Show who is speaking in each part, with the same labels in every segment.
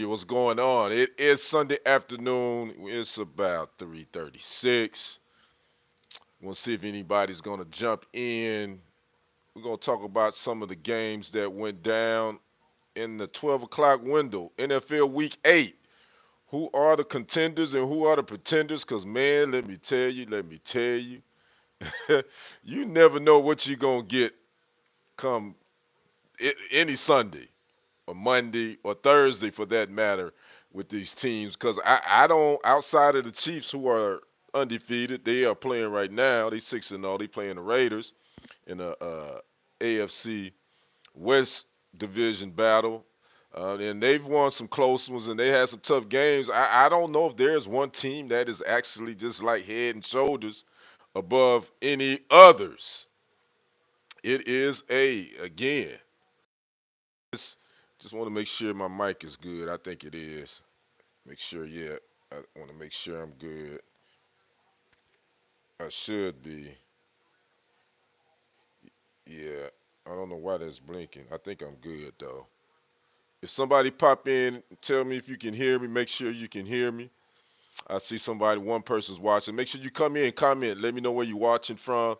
Speaker 1: What's going on? It is Sunday afternoon. It's about 3:36. We'll see if anybody's gonna jump in. We're gonna talk about some of the games that went down in the 12 o'clock window. NFL Week 8. Who are the contenders and who are the pretenders? Cause man, let me tell you, you never know what you're gonna get come any Sunday, or Monday or Thursday for that matter with these teams because I don't outside of the Chiefs who are undefeated, they are playing right now. They 6-0. They playing the Raiders in a AFC West division battle. And they've won some close ones and they had some tough games. I don't know if there's one team that is actually just like head and shoulders above any others. It is again. Just want to make sure my mic is good. I think it is. Make sure, yeah. I want to make sure I'm good. I should be. Yeah. I don't know why that's blinking. I think I'm good though. If somebody pop in, tell me if you can hear me. Make sure you can hear me. I see somebody, one person's watching. Make sure you come in and comment. Let me know where you're watching from.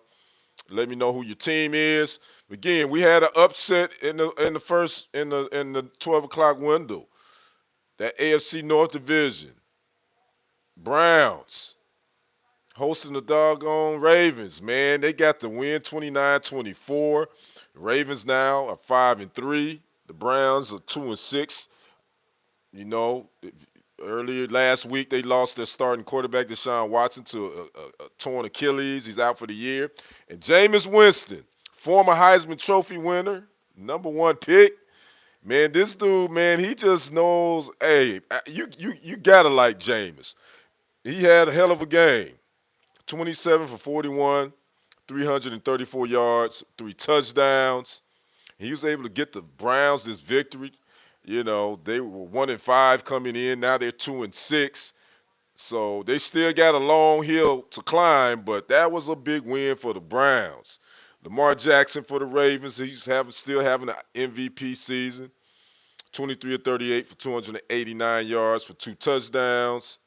Speaker 1: Let me know who your team is. Again, we had an upset in the first in the 12 o'clock window. That AFC North Division. Browns hosting the doggone Ravens, man. They got the win 29-24. Ravens now are 5-3. The Browns are 2-6. You know, earlier last week they lost their starting quarterback Deshaun Watson to a torn Achilles. He's out for the year. And Jameis Winston, former Heisman Trophy winner, number one pick. Man, this dude, man, he just knows. Hey, you gotta like Jameis. He had a hell of a game. 27 for 41, 334 yards, three touchdowns. He was able to get the Browns this victory. You know, they were 1-5 coming in. Now they're 2-6. So they still got a long hill to climb, but that was a big win for the Browns. Lamar Jackson for the Ravens, still having an MVP season. 23 of 38 for 289 yards for two touchdowns,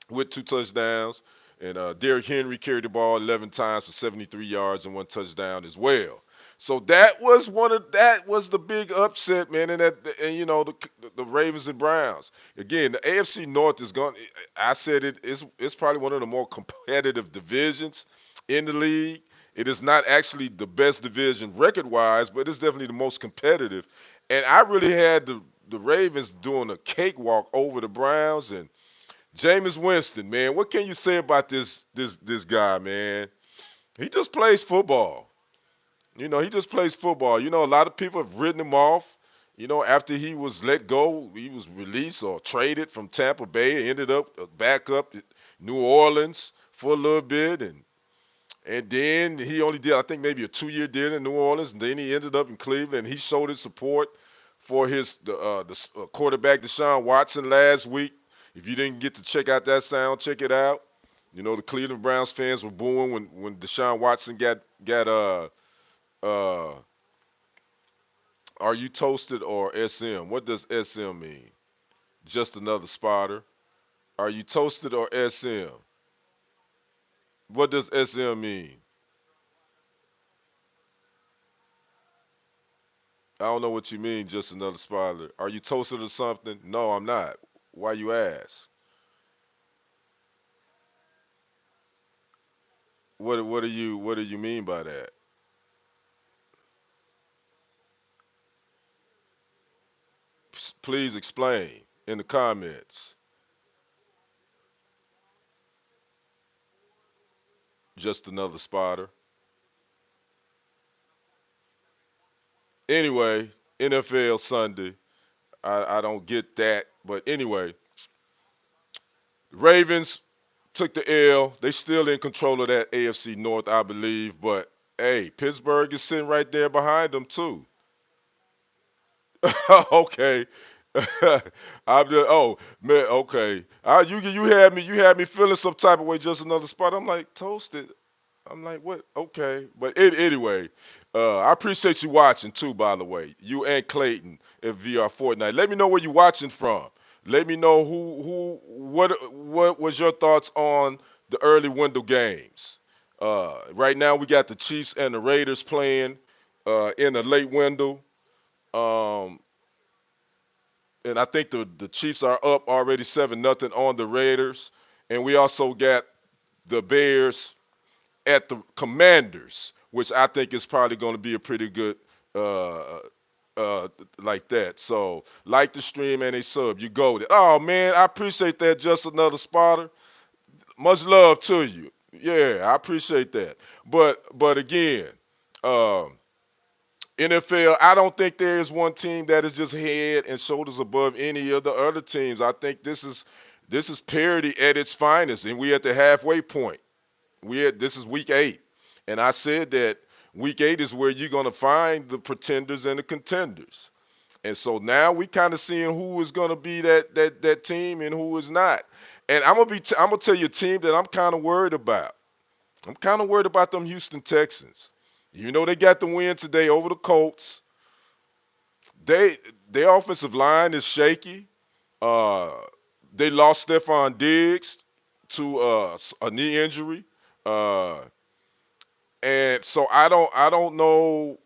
Speaker 1: with two touchdowns. And Derrick Henry carried the ball 11 times for 73 yards and one touchdown as well. So that was the big upset, man. And you know the Ravens and Browns. Again, the AFC North is going. I said it's probably one of the more competitive divisions in the league. It is not actually the best division record wise, but it's definitely the most competitive. And I really had the Ravens doing a cakewalk over the Browns and Jameis Winston, man. What can you say about this guy, man? He just plays football. You know, he just plays football. You know, a lot of people have written him off. You know, after he was let go, he was released or traded from Tampa Bay, ended up back up at New Orleans for a little bit, and then he only did, I think, maybe a 2-year deal in New Orleans, and then he ended up in Cleveland. And he showed his support for the quarterback Deshaun Watson last week. If you didn't get to check out that sound, check it out. You know, the Cleveland Browns fans were booing when Deshaun Watson got uh are you toasted or SM? What does SM mean? Just another spotter. Are you toasted or SM? What does SM mean? I don't know what you mean, just another spotter. Are you toasted or something? No, I'm not. Why you ask? What do you mean by that? Please explain in the comments. Just another spotter. Anyway, NFL Sunday. I don't get that, but anyway, Ravens took the L. They still in control of that AFC North, I believe. But hey, Pittsburgh is sitting right there behind them too. Okay. Oh man, okay. You had me feeling some type of way. Just another spot. I'm like toasted. I'm like, what? Okay, but anyway, I appreciate you watching too. By the way, you and Clayton at VR Fortnite. Let me know where you're watching from. Let me know what was your thoughts on the early window games. Right now, we got the Chiefs and the Raiders playing in the late window, um, and I think the Chiefs are up already 7-0 on the Raiders, and we also got the Bears at the Commanders, which I think is probably going to be a pretty good uh, like that. So like the stream and a sub, you go there. Oh man, I appreciate that. Just another spotter. Much love to you. Yeah, I appreciate that. But again, um, NFL, I don't think there is one team that is just head and shoulders above any of the other teams. I think this is parity at its finest, and we at the halfway point. This is week 8, and I said that week 8 is where you're going to find the pretenders and the contenders. And so now we kind of seeing who is going to be that team and who is not. And I'm gonna tell you a team that I'm kind of worried about. I'm kind of worried about them Houston Texans. You know they got the win today over the Colts. They their offensive line is shaky. Uh, they lost Stephon Diggs to a knee injury. Uh, and so I don't know.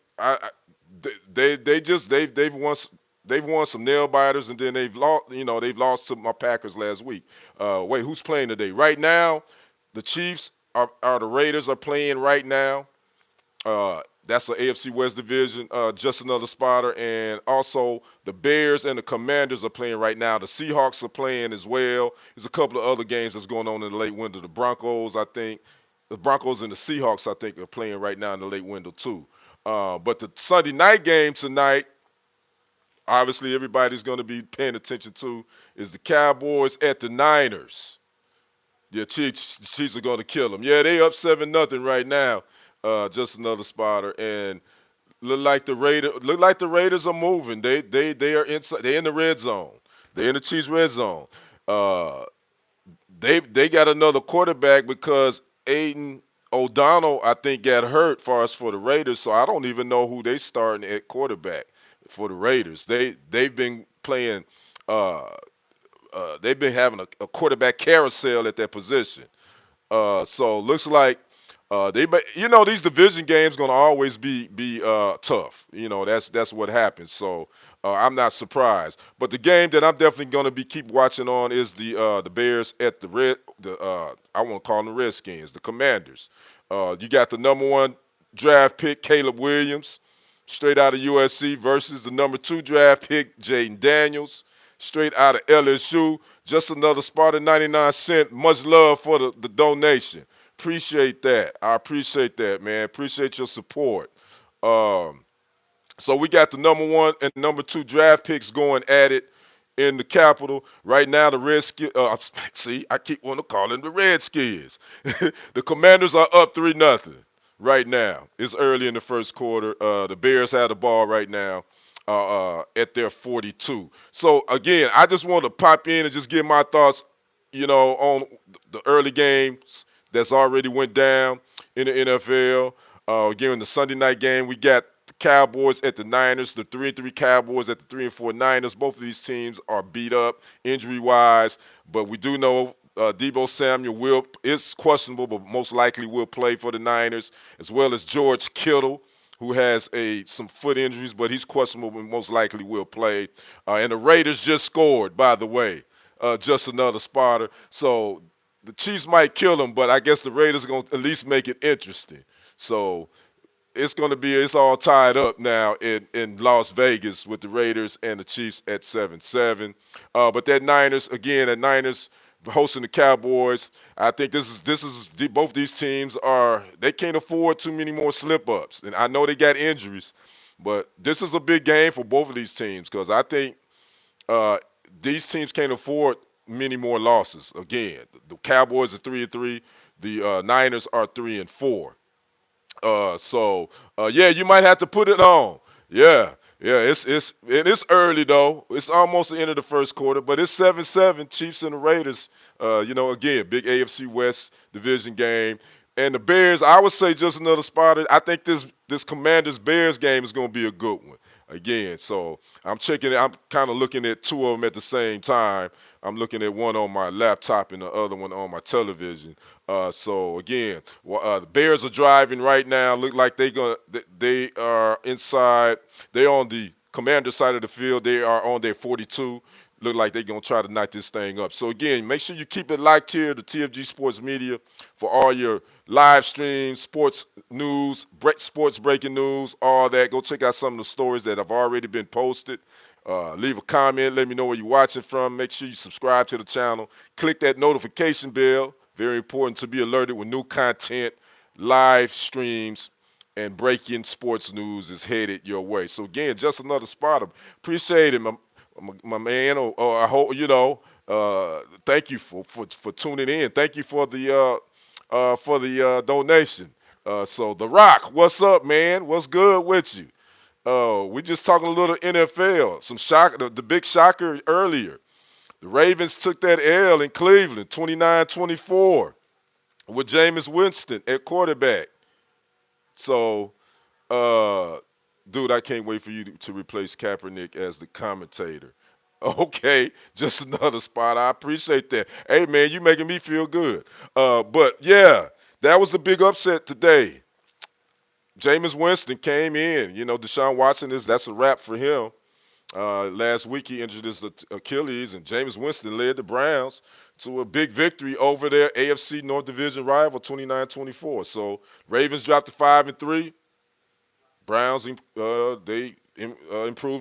Speaker 1: They've won some nail biters, and then they've lost to my Packers last week. Wait, who's playing today? Right now, the Chiefs are the Raiders are playing right now. That's the AFC West division. Just another spotter, and also the Bears and the Commanders are playing right now. The Seahawks are playing as well. There's a couple of other games that's going on in the late window. The Broncos and the Seahawks, I think, are playing right now in the late window too. But the Sunday night game tonight, obviously everybody's going to be paying attention to, is the Cowboys at the Niners. Yeah, Chiefs are going to kill them. Yeah, they up 7-0 right now. Just another spotter, and look like the Raiders are moving. They are inside. They're in the red zone. They're in the Chiefs red zone. Uh, they got another quarterback because Aiden O'Donnell, I think, got hurt for the Raiders. So I don't even know who they starting at quarterback for the Raiders. They've been playing. Uh, they've been having a quarterback carousel at that position. So looks like these division games gonna always be tough. That's what happens. So I'm not surprised. But the game that I'm definitely gonna be keep watching on is the Bears at I want to call them the Redskins, the Commanders. You got the number 1 draft pick Caleb Williams, straight out of USC, versus the number 2 draft pick Jaden Daniels, straight out of LSU. Just another spot at 99 cents. Much love for the donation. Appreciate that. I appreciate that, man. Appreciate your support. Um, so we got the number 1 and number 2 draft picks going at it in the Capitol. Right now, the Redskins, see, I keep wanting to call them the Redskins. The Commanders are up 3-0 right now. It's early in the first quarter. The Bears have the ball right now at their 42. So, again, I just want to pop in and just give my thoughts, on the early games that's already went down in the NFL. Again, in the Sunday night game, we got the Cowboys at the Niners, the 3-3 Cowboys at the 3-4 Niners. Both of these teams are beat up injury-wise, but we do know Deebo Samuel is questionable, but most likely will play for the Niners, as well as George Kittle, who has some foot injuries, but he's questionable, but most likely will play. And the Raiders just scored, by the way, just another spotter. So the Chiefs might kill them, but I guess the Raiders are going to at least make it interesting. So it's all tied up now in Las Vegas with the Raiders and the Chiefs at 7-7. But that Niners hosting the Cowboys. I think both these teams they can't afford too many more slip ups, and I know they got injuries, but this is a big game for both of these teams because I think uh, these teams can't afford many more losses. Again, the Cowboys are 3-3. The Niners are 3-4. Yeah, you might have to put it on. Yeah, yeah. It's early though. It's almost the end of the first quarter, but it's 7-7. Chiefs and the Raiders. Again, big AFC West division game. And the Bears, I would say just another spot. I think this Commanders Bears game is going to be a good one again. So I'm checking it. I'm kind of looking at two of them at the same time. I'm looking at one on my laptop and the other one on my television. So again, the Bears are driving right now. Look like they are inside. They're on the Commander side of the field. They are on their 42. Look like they're going to try to knock this thing up. So again, make sure you keep it locked here to TFG Sports Media for all your live streams, sports news, sports breaking news, all that. Go check out some of the stories that have already been posted. Leave a comment. Let me know where you're watching from. Make sure you subscribe to the channel. Click that notification bell. Very important to be alerted when new content, live streams, and breaking sports news is headed your way. So again, just another spot. Appreciate it, my man. Or I hope thank you for tuning in. Thank you for the donation. So The Rock, what's up, man? What's good with you? We just talking a little NFL. Some shock, the big shocker earlier. The Ravens took that L in Cleveland, 29-24, with Jameis Winston at quarterback. So, uh, dude, I can't wait for you to replace Kaepernick as the commentator. Okay, just another spot. I appreciate that. Hey, man, you making me feel good. But yeah, that was the big upset today. Jameis Winston came in. You know, Deshaun Watson that's a wrap for him. Last week he injured his Achilles, and Jameis Winston led the Browns to a big victory over their AFC North Division rival, 29-24. So Ravens dropped to 5-3. Browns improved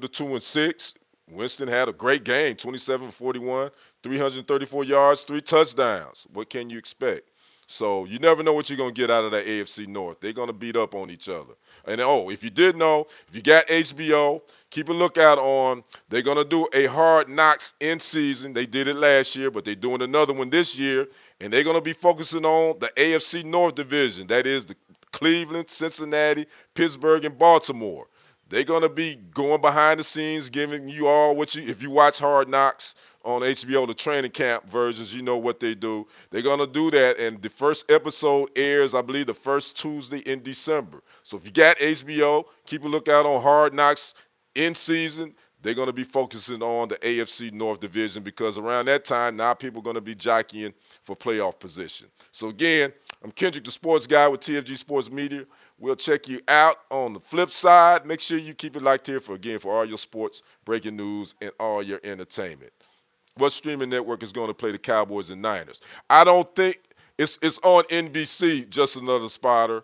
Speaker 1: to 2-6. Winston had a great game, 27-41, 334 yards, 3 touchdowns. What can you expect? So you never know what you're going to get out of that AFC North. They're going to beat up on each other. And if you did know, if you got HBO, keep a lookout on. They're going to do a Hard Knocks in season. They did it last year, but they're doing another one this year. And they're going to be focusing on the AFC North division. That is the Cleveland, Cincinnati, Pittsburgh, and Baltimore. They're going to be going behind the scenes, giving you all if you watch Hard Knocks on HBO, the training camp versions, you know what they do. They're going to do that, and the first episode airs, I believe, the first Tuesday in December. So if you got HBO, keep a lookout on Hard Knocks in season. They're going to be focusing on the AFC North Division because around that time, now people are going to be jockeying for playoff position. So again, I'm Kendrick, the sports guy with TFG Sports Media. We'll check you out on the flip side. Make sure you keep it locked here for all your sports, breaking news, and all your entertainment. What streaming network is going to play the Cowboys and Niners? I don't think it's on NBC, just another spotter.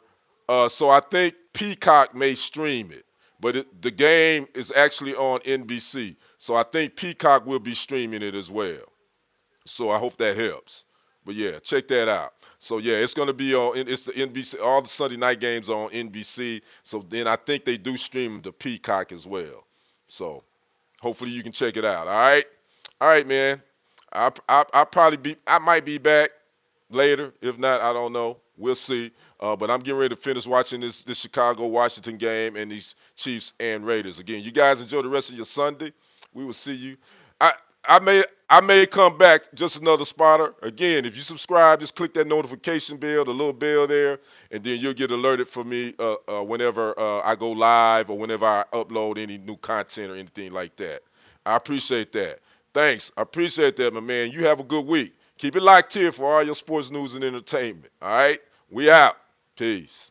Speaker 1: So I think Peacock may stream it. But the game is actually on NBC. So I think Peacock will be streaming it as well. So I hope that helps. But yeah, check that out. So yeah, it's going to be it's the NBC. All the Sunday night games are on NBC. So then I think they do stream the Peacock as well. So hopefully you can check it out. All right, man. I might be back later. If not, I don't know. We'll see. But I'm getting ready to finish watching this Chicago-Washington game and these Chiefs and Raiders. Again, you guys enjoy the rest of your Sunday. We will see you. I I may come back, just another spotter. Again, if you subscribe, just click that notification bell, the little bell there, and then you'll get alerted for me whenever I go live or whenever I upload any new content or anything like that. I appreciate that. Thanks. I appreciate that, my man. You have a good week. Keep it locked here for all your sports news and entertainment. All right? We out. Peace.